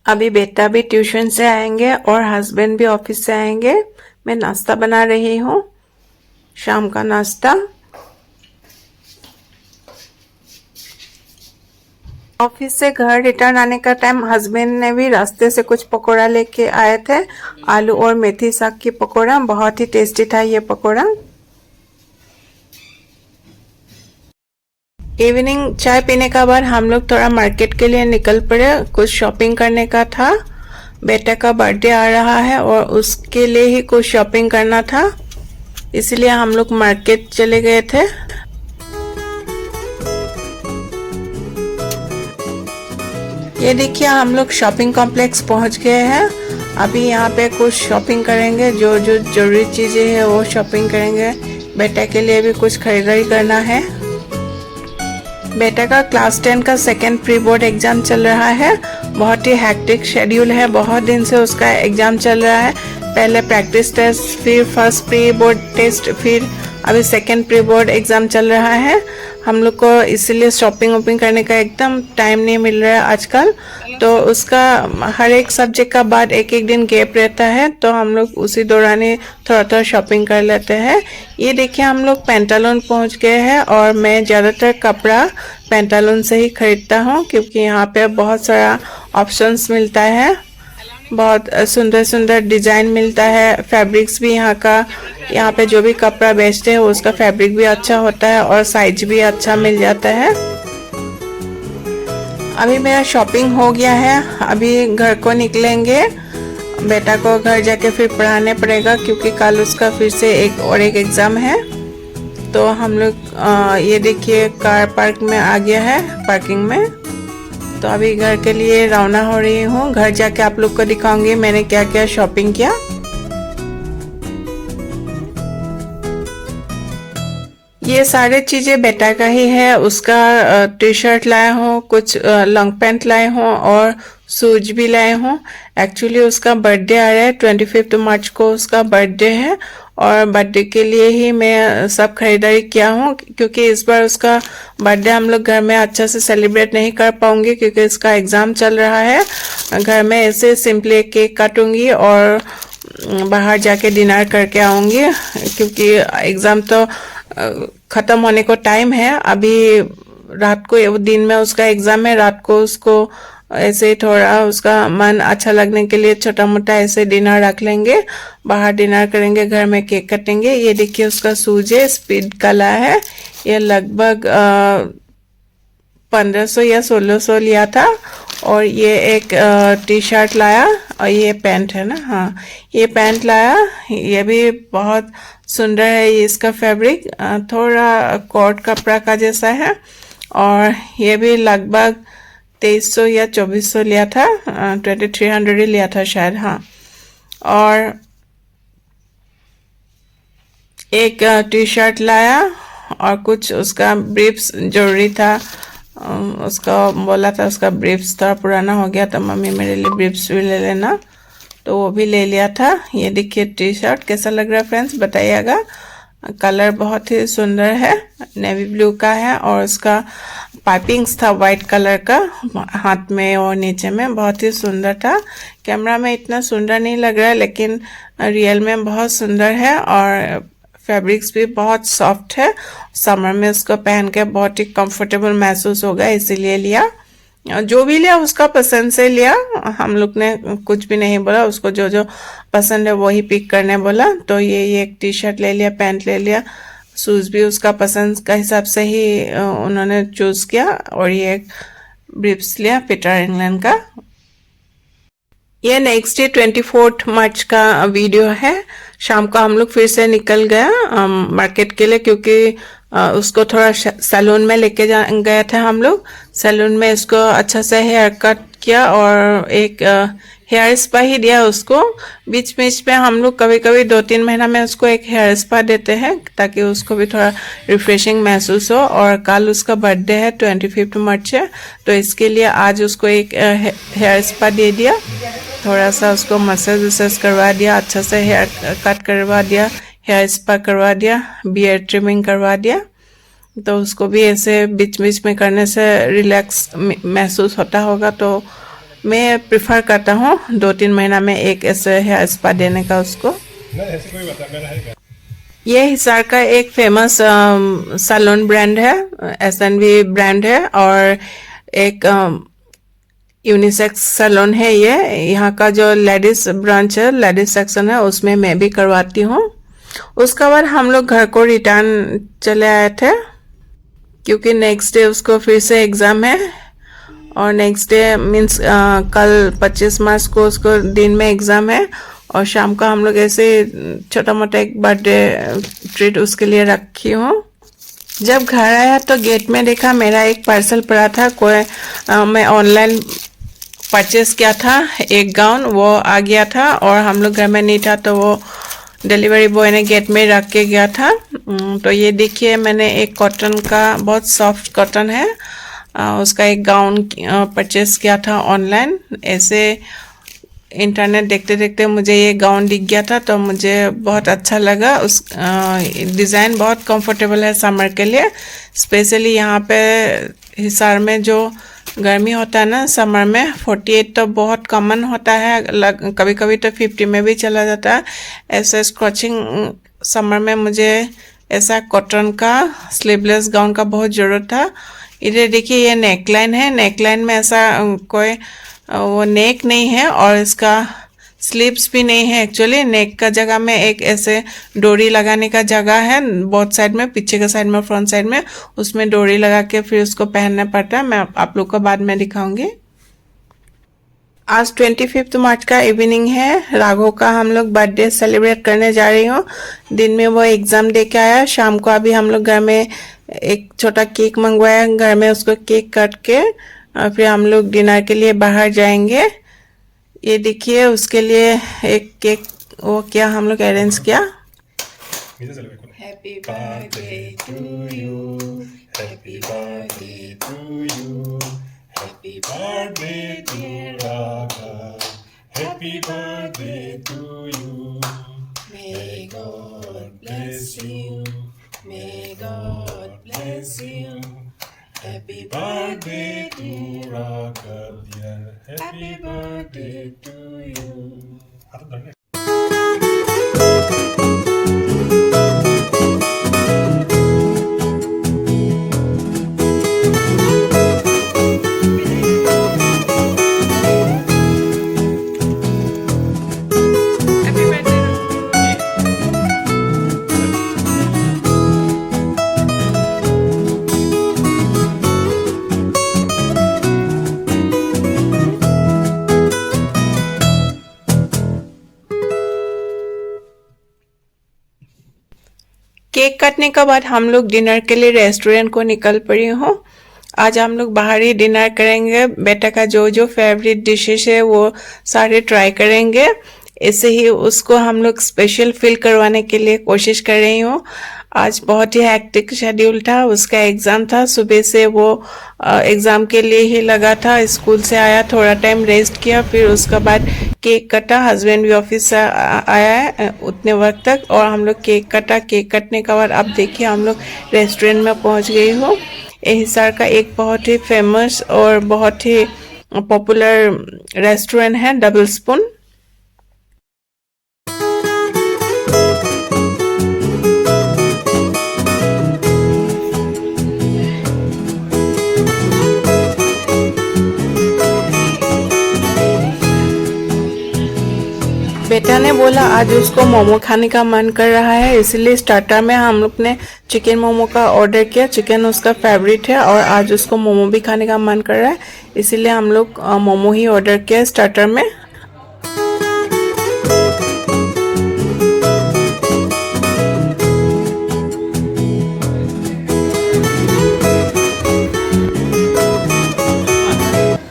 अभी बेटा भी ट्यूशन से आएंगे और हस्बैंड भी ऑफिस से आएंगे। मैं नाश्ता बना रही हूँ, शाम का नाश्ता। ऑफिस से घर रिटर्न आने का टाइम हस्बैंड ने भी रास्ते से कुछ पकोड़ा लेके आए थे। आलू और मेथी साग की पकोड़ा, बहुत ही टेस्टी था ये पकोड़ा। इवनिंग चाय पीने का बाद हम लोग थोड़ा मार्केट के लिए निकल पड़े। कुछ शॉपिंग करने का था, बेटा का बर्थडे आ रहा है और उसके लिए ही कुछ शॉपिंग करना था, इसलिए हम लोग मार्केट चले गए थे। ये देखिए हम लोग शॉपिंग कॉम्प्लेक्स पहुंच गए हैं। अभी यहाँ पे कुछ शॉपिंग करेंगे, जो जो जरूरी चीजें हैं वो शॉपिंग करेंगे। बेटा के लिए भी कुछ खरीदारी करना है। बेटा का क्लास 10 का सेकेंड प्री बोर्ड एग्जाम चल रहा है। बहुत ही हैक्टिक शेड्यूल है, बहुत दिन से उसका एग्जाम चल रहा है। पहले प्रैक्टिस टेस्ट, फिर फर्स्ट प्री बोर्ड टेस्ट, फिर अभी सेकेंड प्री बोर्ड एग्जाम चल रहा है। हम लोग को इसीलिए शॉपिंग वॉपिंग करने का एकदम टाइम नहीं मिल रहा है आजकल। तो उसका हर एक सब्जेक्ट का बाद एक एक दिन गैप रहता है, तो हम लोग उसी दौरान ही थोड़ा थोड़ा शॉपिंग कर लेते हैं। ये देखिए हम लोग पेंटालून पहुंच गए हैं और मैं ज़्यादातर कपड़ा पेंटालून से ही खरीदता हूँ, क्योंकि यहाँ पे बहुत सारा ऑप्शंस मिलता है, बहुत सुंदर सुंदर डिजाइन मिलता है। फैब्रिक्स भी यहाँ पे जो भी कपड़ा बेचते हैं उसका फैब्रिक भी अच्छा होता है और साइज भी अच्छा मिल जाता है। अभी मेरा शॉपिंग हो गया है, अभी घर को निकलेंगे। बेटा को घर जाके फिर पढ़ाने पड़ेगा, क्योंकि कल उसका फिर से एक एग्जाम है। तो हम लोग ये देखिए कार पार्क में आ गया है, पार्किंग में। तो अभी घर के लिए रवाना हो रही हूँ। घर जाके आप लोग को दिखाऊंगी मैंने क्या क्या शॉपिंग किया। ये सारे चीजें बेटा का ही है। उसका टी शर्ट लाया हूँ, कुछ लॉन्ग पैंट लाए हूँ और शूज भी लाए हूँ। एक्चुअली उसका बर्थडे आ रहा है, 25 मार्च को उसका बर्थडे है और बर्थडे के लिए ही मैं सब खरीदारी किया हूँ, क्योंकि इस बार उसका बर्थडे हम लोग घर में अच्छा से सेलिब्रेट नहीं कर पाऊंगी, क्योंकि इसका एग्जाम चल रहा है। घर में ऐसे सिंपली केक काटूंगी और बाहर जाके डिनर करके आऊंगी, क्योंकि एग्जाम तो खत्म होने को टाइम है। अभी रात को, दिन में उसका एग्जाम है, रात को उसको ऐसे थोड़ा उसका मन अच्छा लगने के लिए छोटा मोटा ऐसे डिनर रख लेंगे, बाहर डिनर करेंगे, घर में केक कटेंगे। ये देखिए उसका शूज है, स्पीड कला है। ये लगभग 1500 या 1600 लिया था। और ये एक टी शर्ट लाया और ये पैंट है ना, हाँ ये पैंट लाया। ये भी बहुत सुंदर है, ये इसका फैब्रिक थोड़ा कॉट कपड़ा का जैसा है। और ये भी लगभग 2300 या 2400 लिया था, 2300 ही लिया था शायद, हाँ। और एक टी शर्ट लाया और कुछ उसका ब्रीफ्स जरूरी था। उसका बोला था, उसका ब्रीफ्स थोड़ा पुराना हो गया, तो मम्मी मेरे लिए ब्रीफ्स भी ले लेना, तो वो भी ले लिया था। ये देखिए टी शर्ट कैसा लग रहा है फ्रेंड्स, बताइएगा। कलर बहुत ही सुंदर है, नेवी ब्लू का है और उसका पाइपिंग्स था वाइट कलर का, हाथ में और नीचे में बहुत ही सुंदर था। कैमरा में इतना सुंदर नहीं लग रहा है, लेकिन रियल में बहुत सुंदर है और फैब्रिक्स भी बहुत सॉफ्ट है। समर में उसको पहन के बहुत ही कंफर्टेबल महसूस होगा, इसीलिए लिया। जो भी लिया उसका पसंद से लिया, हम लोग ने कुछ भी नहीं बोला, उसको जो जो पसंद है वही पिक करने बोला। तो ये एक टी शर्ट ले लिया, पैंट ले लिया, शूज भी उसका पसंद का हिसाब से ही उन्होंने चूज किया। और ये एक ब्रिप्स लिया पीटर इंग्लैंड का। ये नेक्स्ट डे 24 मार्च का वीडियो है। शाम को हम लोग फिर से निकल गया मार्केट के लिए, क्योंकि उसको थोड़ा सैलून में लेके गए थे हम लोग। सैलून में इसको अच्छा से हेयर कट किया और एक हेयर स्पा ही दिया उसको। बीच बीच में हम लोग कभी कभी 2-3 महीना में उसको एक हेयर स्पा देते हैं, ताकि उसको भी थोड़ा रिफ्रेशिंग महसूस हो। और कल उसका बर्थडे है, 25 मार्च है, तो इसके लिए आज उसको एक हेयर स्पा दे दिया। थोड़ा सा उसको मसाज वसाज करवा दिया, अच्छा से हेयर कट करवा दिया, हेयर स्पा करवा दिया, बियर्ड ट्रिमिंग करवा दिया। तो उसको भी ऐसे बीच बीच में करने से रिलैक्स महसूस होता होगा, तो मैं प्रिफर करता हूँ 2-3 महीना में एक ऐसे हेयर स्पा देने का उसको। ऐसे कोई बता मेरा है। ये हिसार का एक फेमस सैलून ब्रांड है, SNV ब्रांड है, और एक यूनिसेक्स सैलून है ये। यहाँ का जो लेडीज ब्रांच है, लेडीज सेक्शन है, उसमें मैं भी करवाती हूँ। उसके बाद हम लोग घर को रिटर्न चले आए थे क्योंकि नेक्स्ट डे उसको फिर से एग्ज़ाम है, और नेक्स्ट डे मीन्स कल 25 मार्च को उसको दिन में एग्ज़ाम है, और शाम को हम लोग ऐसे छोटा मोटा एक बर्थडे ट्रीट उसके लिए रखी हूँ। जब घर आया तो गेट में देखा मेरा एक पार्सल पड़ा था, मैं ऑनलाइन परचेस किया था एक गाउन, वो आ गया था और हम लोग घर में नहीं था तो वो डिलीवरी बॉय ने गेट में रख के गया था। तो ये देखिए मैंने एक कॉटन का, बहुत सॉफ्ट कॉटन है, उसका एक गाउन परचेस किया था ऑनलाइन। ऐसे इंटरनेट देखते देखते मुझे ये गाउन दिख गया था तो मुझे बहुत अच्छा लगा। उस डिज़ाइन बहुत कंफर्टेबल है समर के लिए, स्पेशली यहाँ पे हिसार में जो गर्मी होता है ना समर में, 48 तो बहुत कॉमन होता है, कभी कभी तो 50 में भी चला जाता है। ऐसे स्कॉचिंग समर में मुझे ऐसा कॉटन का स्लीवलेस गाउन का बहुत ज़रूरत था। इधर देखिए ये नेकलाइन है, नेकलाइन में ऐसा कोई वो नेक नहीं है और इसका स्लीव्स भी नहीं है। एक्चुअली नेक का जगह में एक ऐसे डोरी लगाने का जगह है, बोथ साइड में, पीछे के साइड में, फ्रंट साइड में, उसमें डोरी लगा के फिर उसको पहनना पड़ता है। मैं आप लोग को बाद में दिखाऊंगी। आज 25 मार्च का इवनिंग है, राघव का हम लोग बर्थडे सेलिब्रेट करने जा रही हूँ। दिन में वो एग्ज़ाम दे के आया, शाम को अभी हम लोग घर में एक छोटा केक मंगवाया, घर में उसको केक काट के और फिर हम लोग डिनर के लिए बाहर जाएंगे। ये देखिए उसके लिए एक केक वो क्या हम लोग अरेंज किया। Happy birthday to you, happy birthday to you, happy birthday dear Raghav, happy birthday to you, may God bless you, may God bless you, Happy birthday to Raghav, dear. Happy birthday to you. Cake काटने के बाद हम लोग dinner के लिए restaurant को निकल पड़ी हूँ। आज हम लोग बाहर ही डिनर करेंगे, बेटा का जो जो फेवरेट डिशेस है वो सारे ट्राई करेंगे। ऐसे ही उसको हम लोग स्पेशल फील करवाने के लिए कोशिश कर रही हूँ। आज बहुत ही हैक्टिक शेड्यूल था, उसका एग्ज़ाम था, सुबह से वो एग्ज़ाम के लिए ही लगा था। स्कूल से आया, थोड़ा टाइम रेस्ट किया, फिर उसके बाद केक कटा, हस्बैंड भी ऑफिस से आया है उतने वक्त तक, और हम लोग केक कटा। केक कटने के बाद अब देखिए हम लोग रेस्टोरेंट में पहुंच गई हूँ। हिसार का एक बहुत ही फेमस और बहुत ही पॉपुलर रेस्टोरेंट है डबल स्पून। बेटा ने बोला आज उसको मोमो खाने का मन कर रहा है, इसलिए स्टार्टर में हम लोग ने चिकन मोमो का ऑर्डर किया। चिकन उसका फेवरेट है और आज उसको मोमो भी खाने का मन कर रहा है, इसीलिए हम लोग मोमो ही ऑर्डर किया स्टार्टर में।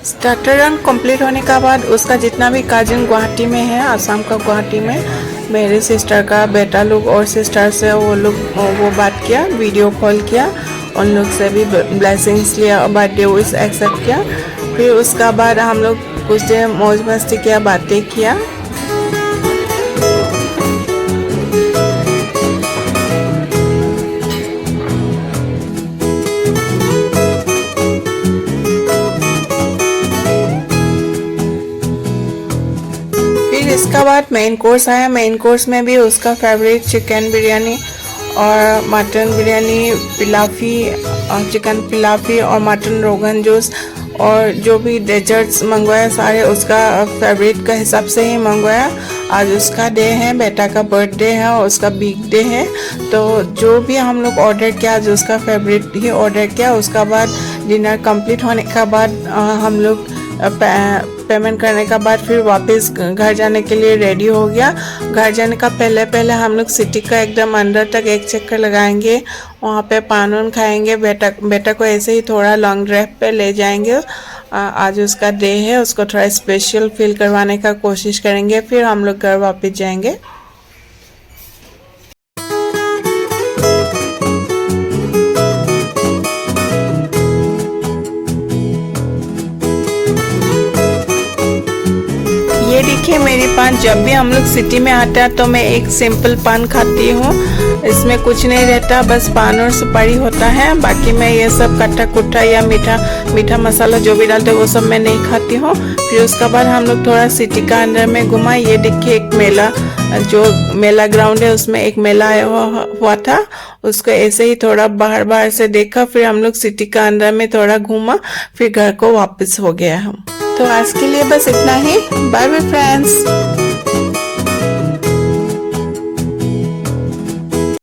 स्टार्टर रन कंप्लीट होने के बाद उसका जितना भी काजिन गुवाहाटी में है, आसाम का गुवाहाटी में, मेरे सिस्टर का बेटा लोग और सिस्टर से वो बात किया, वीडियो कॉल किया, उन लोग से भी ब्लेसिंग्स लिया, बर्थडे विश एक्सेप्ट किया। फिर उसका बाद हम लोग कुछ देर मौज मस्ती किया, बातें किया। फिर इसका बाद मेन कोर्स आया। मेन कोर्स में भी उसका फेवरेट चिकन बिरयानी और मटन बिरयानी, पिलाफी, चिकन पिलाफी और मटन रोगन जोश और जो भी डेजर्ट्स मंगवाया सारे उसका फेवरेट का हिसाब से ही मंगवाया। आज उसका डे है, बेटा का बर्थडे है और उसका बिग डे है, तो जो भी हम लोग ऑर्डर किया आज उसका फेवरेट ही ऑर्डर किया। उसका बाद डिनर कंप्लीट होने का बाद हम लोग पेमेंट करने का बाद फिर वापस घर जाने के लिए रेडी हो गया। घर जाने का पहले हम लोग सिटी का एकदम अंदर तक एक चक्कर लगाएंगे, वहाँ पे पान वान खाएंगे। बेटा को ऐसे ही थोड़ा लॉन्ग ड्राइव पे ले जाएंगे। आज उसका डे है, उसको थोड़ा स्पेशल फील करवाने का कोशिश करेंगे, फिर हम लोग घर वापस जाएंगे। ये देखिए मेरी पान, जब भी हम लोग सिटी में आता है तो मैं एक सिंपल पान खाती हूँ, इसमें कुछ नहीं रहता, बस पान और सुपारी होता है। बाकी मैं ये सब कट्टा कुट्टा या मीठा मसाला जो भी डालते वो सब मैं नहीं खाती हूँ। फिर उसके बाद हम लोग थोड़ा सिटी का अंदर में घुमा। ये देखिए एक मेला, जो मेला ग्राउंड है उसमें एक मेला आया हुआ था, उसको ऐसे ही थोड़ा बाहर से देखा। फिर हम लोग सिटी का अंदर में थोड़ा घूमा, फिर घर को वापस हो गया हम। तो आज के लिए बस इतना ही। Bye bye friends.